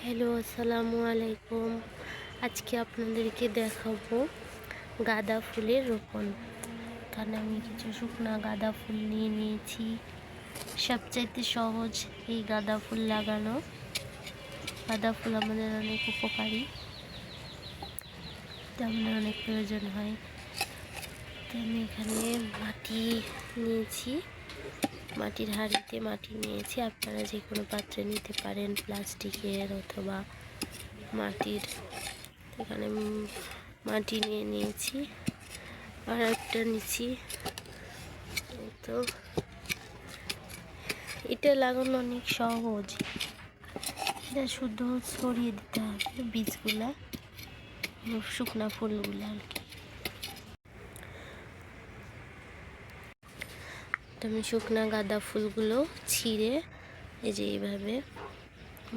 Hello, আসসালামু আলাইকুম। আজকে আপনাদেরকে দেখাবো গাঁদা ফুলের রোপণ। এখানে আমি কিছু শুকনা গাঁদা ফুল নিয়ে নিয়েছি। সবচাইতে সহজ এই গাঁদা ফুল লাগানো। গাঁদা ফুল আমাদের অনেক উপকারী, আমাদের অনেক প্রয়োজন হয়। তো আমি এখানে মাটি নিয়েছি, মাটির হাঁড়িতে মাটি নিয়েছি। আপনারা যে কোনো পাত্রে নিতে পারেন, প্লাস্টিকের অথবা মাটির। এখানে মাটি নিয়ে নিয়েছি, আর একটা নিচ্ছি। তো এটা লাগানো অনেক সহজ, এটা শুধু ছড়িয়ে দিতে হবে বীজগুলা, শুকনা ফুলগুলা আর কি। আমি শুকনা গাঁদা ফুলগুলো ছিঁড়ে এই যে এইভাবে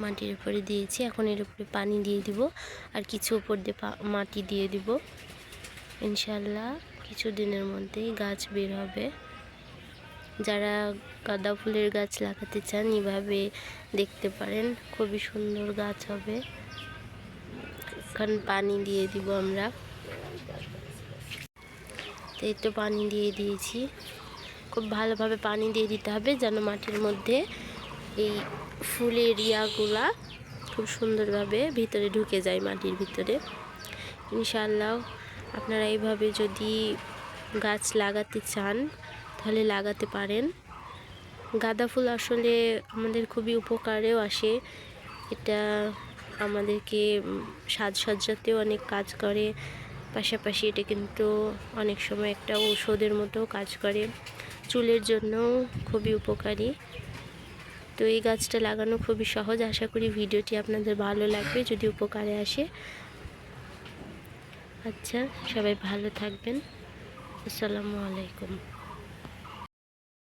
মাটির উপরে দিয়েছি। এখন এর উপরে পানি দিয়ে দিব, আর কিছু উপর দিয়ে মাটি দিয়ে দিব। ইনশাল্লাহ কিছুদিনের মধ্যেই গাছ বের হবে। যারা গাঁদা ফুলের গাছ লাগাতে চান এভাবে দেখতে পারেন, খুবই সুন্দর গাছ হবে। এখন পানি দিয়ে দিব আমরা। এই তো পানি দিয়ে দিয়েছি, খুব ভালোভাবে পানি দিয়ে দিতে হবে যেন মাটির মধ্যে এই ফুলের ইয়াগুলা খুব সুন্দরভাবে ভিতরে ঢুকে যায় মাটির ভিতরে। ইনশাআল্লাহ আপনারা এইভাবে যদি গাছ লাগাতে চান তাহলে লাগাতে পারেন। গাঁদা ফুল আসলে আমাদের খুবই উপকারেও আসে। এটা আমাদেরকে সাজসজ্জাতেও অনেক কাজ করে, পাশাপাশি এটা কিন্তু অনেক সময় একটা ঔষধের মতো কাজ করে, চুলের জন্যও খুবই উপকারী। তো এই গাছটা লাগানো খুবই সহজ। আশা করি ভিডিওটি আপনাদের ভালো লাগবে যদি উপকারে আসে। আচ্ছা, সবাই ভালো থাকবেন। আসসালামু আলাইকুম।